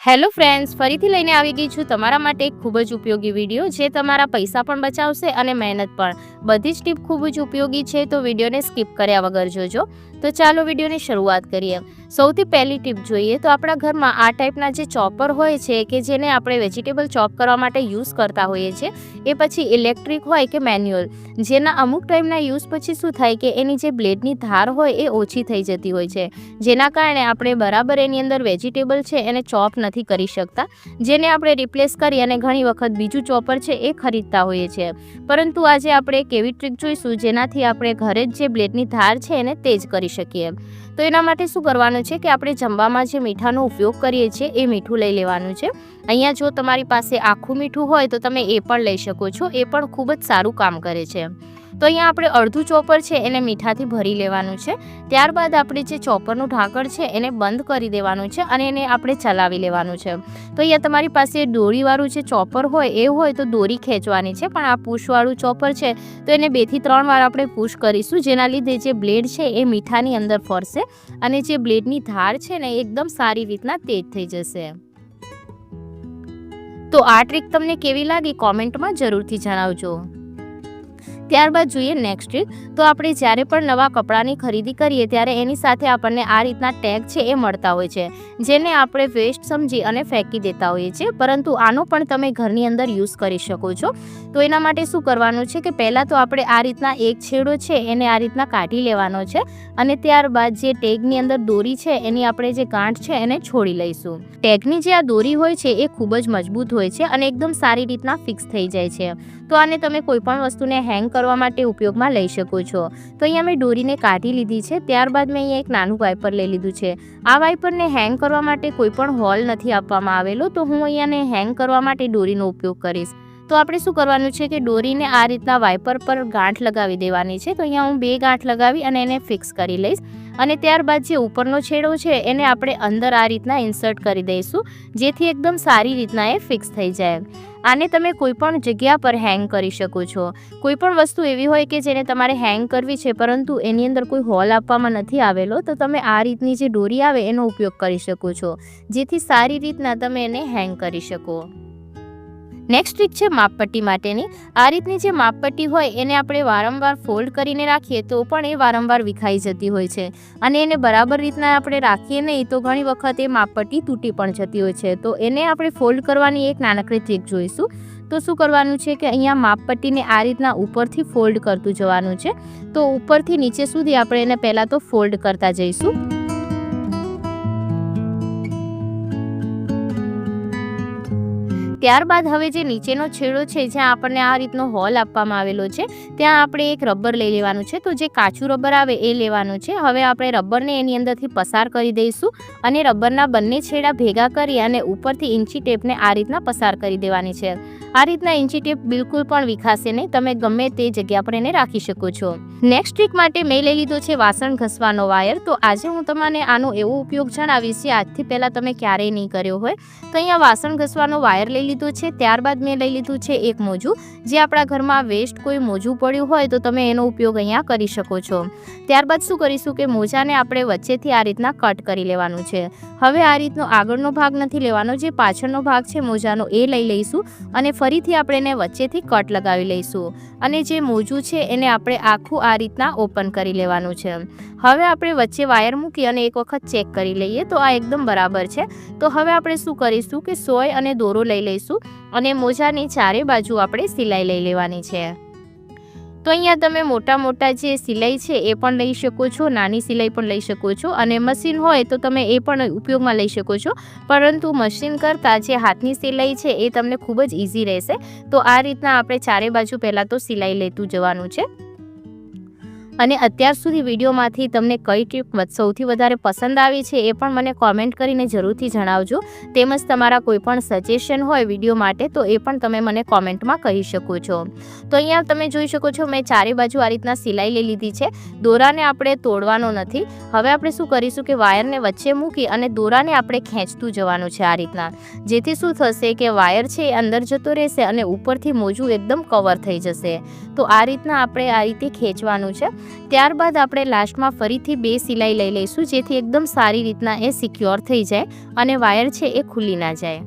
Hello friends, ફરીથી લઈને આવી ગઈ છું તમારા માટે એક ખૂબ જ ઉપયોગી વિડીયો જે તમારા પૈસા પણ બચાવશે અને મહેનત પણ. બધી જ ટીપ ખૂબ જ ઉપયોગી છે, તો વિડીયોને સ્કીપ કર્યા વગર જોજો. તો ચાલો વિડીયોની શરૂઆત કરીએ. સૌથી પહેલી ટીપ જોઈએ તો આપણા ઘરમાં આ ટાઈપના જે ચોપર હોય છે કે જેને આપણે વેજીટેબલ ચોપ કરવા માટે યુઝ કરતા હોઈએ છીએ, એ પછી ઇલેક્ટ્રિક હોય કે મેન્યુઅલ, જેના અમુક ટાઈમના યુઝ પછી શું થાય કે એની જે બ્લેડની ધાર હોય એ ઓછી થઈ જતી હોય છે, જેના કારણે આપણે બરાબર એની અંદર વેજીટેબલ છે એને ચોપ નથી કરી શકતા, જેને આપણે રિપ્લેસ કરી અને ઘણી વખત બીજું ચોપર છે એ ખરીદતા હોઈએ છીએ. પરંતુ આજે આપણે એક એવી ટ્રીક જોઈશું જેનાથી આપણે ઘરે જ જે બ્લેડની ધાર છે એને તેજ કરી શકીએ. તો એના માટે શું કરવાનું છે કે આપણે જમવામાં જે મીઠાનો ઉપયોગ કરીએ છીએ એ મીઠું લઈ લેવાનું છે. અહીંયા જો તમારી પાસે આખું મીઠું હોય તો તમે એ પણ લઈ શકો છો, એ પણ ખૂબ જ સારું કામ કરે છે. તો અહીંયા આપણે અડધું ચોપર છે એને મીઠાથી ભરી લેવાનું છે. ત્યારબાદ આપણે જે ચોપરનું ઢાંકણ છે એને બંધ કરી દેવાનું છે અને એને આપણે ચલાવી લેવાનું છે. તો અહીંયા તમારી પાસે દોરીવાળું જે ચોપર હોય એ હોય તો દોરી ખેંચવાની છે, પણ આ પુશવાળું ચોપર છે તો એને 2 થી 3 વાર આપણે પુશ કરીશું, જેના લીધે જે બ્લેડ છે એ મીઠાની અંદર ફરશે અને જે બ્લેડની ધાર છે ને એકદમ સારી રીતના તેજ થઈ જશે. તો આ ટ્રીક તમને કેવી લાગી કોમેન્ટમાં જરૂરથી જણાવજો. ત્યારબાદ જોઈએ નેક્સ્ટ ટ્રીક. તો આપણે જ્યારે પણ નવા કપડાની ખરીદી કરીએ ત્યારે એની સાથે આપણને આ રીતના ટેગ છે એ મળતા હોય છે, જેને આપણે વેસ્ટ સમજી અને ફેંકી દેતા હોઈએ છીએ, પરંતુ આનો પણ તમે ઘરની અંદર યુઝ કરી શકો છો. તો એના માટે શું કરવાનું છે કે પહેલાં તો આપણે આ રીતના એક છેડો છે એને આ રીતના કાઢી લેવાનો છે અને ત્યારબાદ જે ટેગની અંદર દોરી છે એની આપણે જે ગાંઠ છે એને છોડી લઈશું. ટેગની જે આ દોરી હોય છે એ ખૂબ જ મજબૂત હોય છે અને એકદમ સારી રીતના ફિક્સ થઈ જાય છે. તો આને તમે કોઈપણ વસ્તુને હેંગ કરવા માટે ઉપયોગમાં લઈ શકો છો. તો અહીંયા મેં દોરીને કાઢી લીધી છે. ત્યારબાદ મેં અહીંયા એક નાનું વાઇપર લઈ લીધું છે. આ વાઇપરને હેંગ કરવા માટે કોઈ પણ હોલ નથી આપવામાં આવેલો, તો હું અહીંયાને હેંગ કરવા માટે દોરીનો ઉપયોગ કરીશ. તો આપણે શું કરવાનું છે કે દોરીને આ રીતના વાઇપર પર ગાંઠ લગાવી દેવાની છે. તો અહીંયા હું 2 ગાંઠ લગાવી અને એને ફિક્સ કરી લઈશ અને ત્યારબાદ જે ઉપરનો છેડો છે એને આપણે અંદર આ રીતના ઇન્સર્ટ કરી દઈશું, જેથી એકદમ સારી રીતના એ ફિક્સ થઈ જાય. આને તમે કોઈ પણ જગ્યા પર હેંગ કરી શકો છો. કોઈ પણ વસ્તુ એવી હોય કે જેને તમારે હેંગ કરવી છે પરંતુ એની અંદર કોઈ હોલ આપવામાં નથી આવેલો, તો તમે આ રીતની જે દોરી આવે એનો ઉપયોગ કરી શકો છો, જેથી સારી રીતના તમે એને હેંગ કરી શકો. નેક્સ્ટ ટ્રીક છે માપપટ્ટી માટેની. આ રીતની જે માપપટ્ટી હોય એને આપણે વારંવાર ફોલ્ડ કરીને રાખીએ તો પણ એ વારંવાર વિખાઈ જતી હોય છે અને એને બરાબર રીતના આપણે રાખીએ નહીં તો ઘણી વખત એ માપપટ્ટી તૂટી પણ જતી હોય છે. તો એને આપણે ફોલ્ડ કરવાની એક નાનકડી ટ્રીક જોઈશું. તો શું કરવાનું છે કે અહીંયા માપપટ્ટીને આ રીતના ઉપરથી ફોલ્ડ કરતું જવાનું છે. તો ઉપરથી નીચે સુધી આપણે એને પહેલાં તો ફોલ્ડ કરતા જઈશું. ત્યારબાદ હવે જે નીચેનો છેડો છે જ્યાં આપણને આ રીતનો હોલ આપવામાં આવેલો છે ત્યાં આપણે એક રબર લઈ લેવાનું છે. તો જે કાચું રબર આવે એ લેવાનું છે. હવે આપણે રબરને એની અંદરથી પસાર કરી દઈશું અને રબરના બંને છેડા ભેગા કરી અને ઉપરથી ઇંચી ટેપને આ રીતના પસાર કરી દેવાની છે. આ રીતના ઇંચી ટેપ બિલકુલ પણ વિખાશે નહીં, તમે ગમે તે જગ્યા પર એને રાખી શકો છો. નેક્સ્ટ ટ્રીક માટે મેં લઈ લીધો છે વાસણ ઘસવાનો વાયર. તો આજે હું તમને આનો એવો ઉપયોગ જણાવીશ જે આજથી પહેલાં તમે ક્યારેય નહીં કર્યો હોય. તો અહીંયા વાસણ ઘસવાનો વાયર લઈ લીધો છે. ત્યારબાદ મેં લઈ લીધું છે એક મોજું. જે આપણા ઘરમાં વેસ્ટ કોઈ મોજું પડ્યું હોય તો તમે એનો ઉપયોગ અહીંયા કરી શકો છો. ત્યારબાદ શું કરીશું કે મોજાને આપણે વચ્ચેથી આ રીતના કટ કરી લેવાનું છે. હવે આ રીતનો આગળનો ભાગ નથી લેવાનો, જે પાછળનો ભાગ છે મોજાનો એ લઈ લઈશું અને ફરીથી આપણે એને વચ્ચેથી કટ લગાવી લઈશું અને જે મોજું છે એને આપણે આખું આ રીતના ઓપન કરી લેવાનું છે. હવે આપણે વચ્ચે વાયર મૂકી અને એક વખત ચેક કરી લઈએ તો આ એકદમ બરાબર છે. તો હવે આપણે શું કરીશું કે સોય અને દોરો લઈ લઈશું અને મોજાની ચારે બાજુ આપણે સિલાઈ લઈ લેવાની છે. તો અહીંયા તમે મોટા જે સિલાઈ છે એ પણ લઈ શકો છો, નાની સિલાઈ પણ લઈ શકો છો અને મશીન હોય તો તમે એ પણ ઉપયોગમાં લઈ શકો છો, પરંતુ મશીન કરતાં જે હાથની સિલાઈ છે એ તમને ખૂબ જ ઇઝી રહેશે. તો આ રીતના આપણે ચારે બાજુ પહેલાં તો સિલાઈ લેતું જવાનું છે. અને અત્યાર સુધી વિડીયોમાંથી તમને કઈ ટ્રીપ સૌથી વધારે પસંદ આવી છે એ પણ મને કોમેન્ટ કરીને જરૂરથી જણાવજો. તેમજ તમારા કોઈ પણ સજેશન હોય વિડીયો માટે તો એ પણ તમે મને કોમેન્ટમાં કહી શકો છો. તો અહીંયા તમે જોઈ શકો છો મેં ચારે બાજુ આ રીતના સિલાઈ લઈ લીધી છે. દોરાને આપણે તોડવાનો નથી. હવે આપણે શું કરીશું કે વાયરને વચ્ચે મૂકી અને દોરાને આપણે ખેંચતું જવાનું છે આ રીતના, જેથી શું થશે કે વાયર છે એ અંદર જતો રહેશે અને ઉપરથી મોજું એકદમ કવર થઈ જશે. તો આ રીતના આપણે આ રીતે ખેંચવાનું છે ત્યારબાદ આપણે લાસ્ટમાં ફરીથી 2 સિલાઈ લઈ લઈશું, જેથી એકદમ સારી રીતના એ સિક્યોર થઈ જાય અને વાયર છે એ ખુલ્લી ના જાય.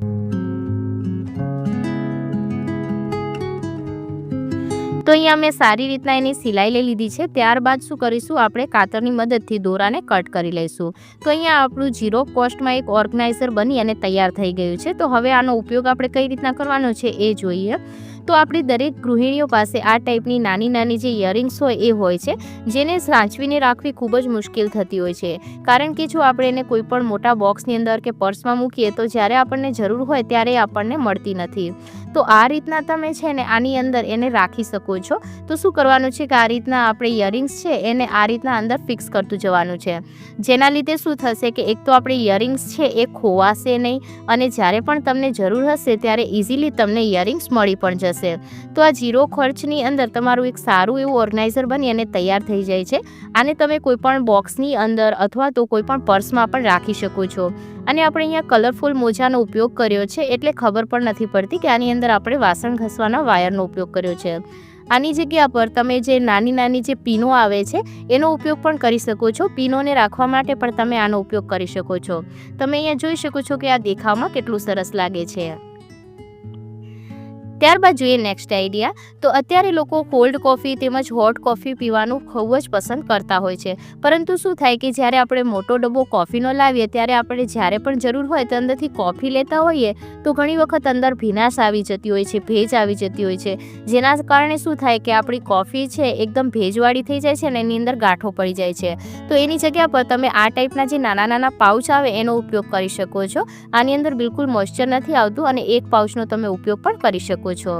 તો અહીંયા મેં સારી રીતના એની સિલાઈ લઈ લીધી છે. ત્યારબાદ શું કરીશું, આપણે કાતરની મદદથી દોરાને કટ કરી લઈશું. તો અહીંયા આપણું 0 કોસ્ટમાં એક ઓર્ગેનાઇઝર બની અને તૈયાર થઈ ગયું છે. તો હવે આનો ઉપયોગ આપણે કઈ રીતના કરવાનો છે એ જોઈએ. તો આપણી દરેક ગૃહિણીઓ પાસે આ ટાઈપની નાની નાની જે ઇયરિંગ્સ હોય એ હોય છે, જેને સાચવીને રાખવી ખૂબ જ મુશ્કેલ થતી હોય છે. કારણ કે જો આપણે એને કોઈ પણ મોટા બોક્સની અંદર કે પર્સમાં મૂકીએ તો જ્યારે આપણને જરૂર હોય ત્યારે આપણને મળતી નથી. તો આ રીતના તમે છે ને આની અંદર એને રાખી શકો છો. તો શું કરવાનું છે કે આ રીતના આપણે ઇયરિંગ્સ છે એને આ રીતના અંદર ફિક્સ કરતું જવાનું છે. જેના લીધે શું થશે કે એક તો આપણે ઇયરિંગ્સ છે એ ખોવાશે નહીં અને જ્યારે પણ તમને જરૂર હશે ત્યારે ઇઝીલી તમને ઇયરિંગ્સ મળી પણ જશે. તો આ 0 ખર્ચની અંદર તમારું એક સારું એવું ઓર્ગેનાઇઝર બની અને તૈયાર થઈ જાય છે. આને તમે કોઈ પણ બોક્સની અંદર અથવા તો કોઈ પણ પર્સમાં પણ રાખી શકો છો. અને આપણે અહીંયા કલરફુલ મોજાનો ઉપયોગ કર્યો છે એટલે ખબર પણ નથી પડતી કે આની અંદર આપણે વાસણ ઘસવાના વાયરનો ઉપયોગ કર્યો છે. આની જગ્યા પર તમે જે નાની નાની જે પીનો આવે છે એનો ઉપયોગ પણ કરી શકો છો. પીનોને રાખવા માટે પણ તમે આનો ઉપયોગ કરી શકો છો. તમે અહીંયા જોઈ શકો છો કે આ દેખાવમાં કેટલું સરસ લાગે છે. ત્યારબાદ જોઈએ નેક્સ્ટ આઈડિયા. તો અત્યારે લોકો કોલ્ડ કોફી તેમજ હોટ કોફી પીવાનું ખૂબ જ પસંદ કરતા હોય છે. પરંતુ શું થાય કે જ્યારે આપણે મોટો ડબ્બો કોફીનો લાવીએ ત્યારે આપણે જ્યારે પણ જરૂર હોય તો અંદરથી કોફી લેતા હોઈએ તો ઘણી વખત અંદર ભીનાશ આવી જતી હોય છે, ભેજ આવી જતી હોય છે. જેના કારણે શું થાય કે આપણી કોફી છે એકદમ ભેજવાળી થઈ જાય છે અને એની અંદર ગાંઠો પડી જાય છે. તો એની જગ્યા પર તમે આ ટાઈપના જે નાના નાના પાઉચ આવે એનો ઉપયોગ કરી શકો છો. આની અંદર બિલકુલ મોઇસ્ચર નથી આવતું અને એક પાઉચનો તમે ઉપયોગ પણ કરી શકો છો.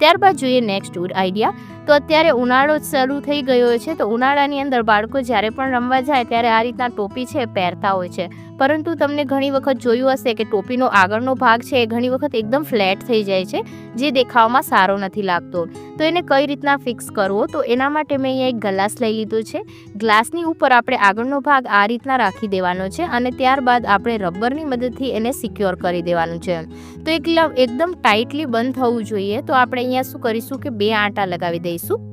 ત્યારબાદ જોઈએ નેક્સ્ટ આઈડિયા. તો અત્યારે ઉનાળો શરૂ થઈ ગયો છે. તો ઉનાળાની અંદર બાળકો જ્યારે પણ રમવા જાય ત્યારે આ રીતના ટોપી છે પહેરતા હોય છે. પરંતુ તમને ઘણી વખત જોયું હશે કે ટોપીનો આગળનો ભાગ છે એ ઘણી વખત એકદમ ફ્લેટ થઈ જાય છે, જે દેખાવમાં સારો નથી લાગતો. તો એને કઈ રીતના ફિક્સ કરવો, તો એના માટે મેં અહીંયા એક ગ્લાસ લઈ લીધો છે. ગ્લાસની ઉપર આપણે આગળનો ભાગ આ રીતના રાખી દેવાનો છે અને ત્યારબાદ આપણે રબરની મદદથી એને સિક્યોર કરી દેવાનું છે. તો એકદમ ટાઈટલી બંધ થવું જોઈએ. તો આપણે અહીંયા શું કરીશું કે 2 આંટા લગાવી દઈશું.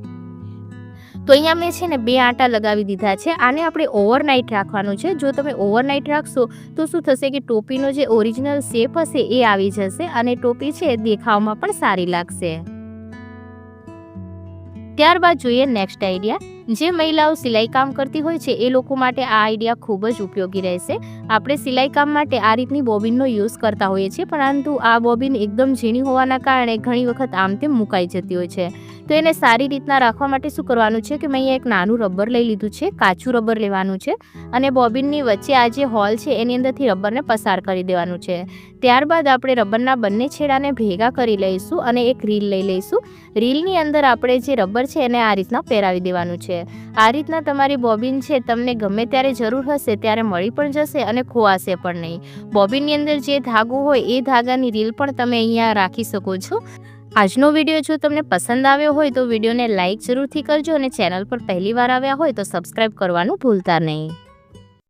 તો અહીંયા મેં છે ને 2 આંટા લગાવી દીધા છે. આને આપણે ઓવરનાઇટ રાખવાનું છે. જો તમે ઓવરનાઇટ રાખશો તો શું થશે કે ટોપીનો જે ઓરિજિનલ શેપ હશે એ આવી જશે અને ટોપી છે દેખાવમાં પણ સારી લાગશે. ત્યારબાદ જોઈએ નેક્સ્ટ આઈડિયા. જે મહિલાઓ સિલાઈ કામ કરતી હોય છે એ લોકો માટે આ આઈડિયા ખૂબ જ ઉપયોગી રહેશે. આપણે સિલાઈ કામ માટે આ રીતની બોબિનનો યુઝ કરતા હોઈએ છીએ, પરંતુ આ બોબિન એકદમ ઝીણી હોવાના કારણે ઘણી વખત આમ તેમ મુકાઈ જતી હોય છે. તો એને સારી રીતના રાખવા માટે શું કરવાનું છે કે મેં અહીંયા એક નાનું રબર લઈ લીધું છે. કાચું રબર લેવાનું છે અને બોબિનની વચ્ચે આ જે હોલ છે એની અંદરથી રબરને પસાર કરી દેવાનું છે. ત્યારબાદ આપણે રબરના બંને છેડાને ભેગા કરી લઈશું અને એક રીલ લઈ લઈશું. રીલની અંદર આપણે જે રબર છે એને આ રીતના પહેરાવી દેવાનું છે. આ રીતના તમારી બોબિન છે તમને ગમે ત્યારે જરૂર હશે ત્યારે મળી પણ જશે અને ખોવાશે પણ નહીં. બોબિનની અંદર જે ધાગો હોય એ ધાગાની રીલ પણ તમે અહીંયા રાખી શકો છો. આજનો વિડીયો જો તમને પસંદ આવ્યો હોય તો વિડીયોને લાઇક જરૂરથી કરજો અને ચેનલ પર પહેલી વાર આવ્યા હોય તો સબસ્ક્રાઈબ કરવાનું ભૂલતા નહીં.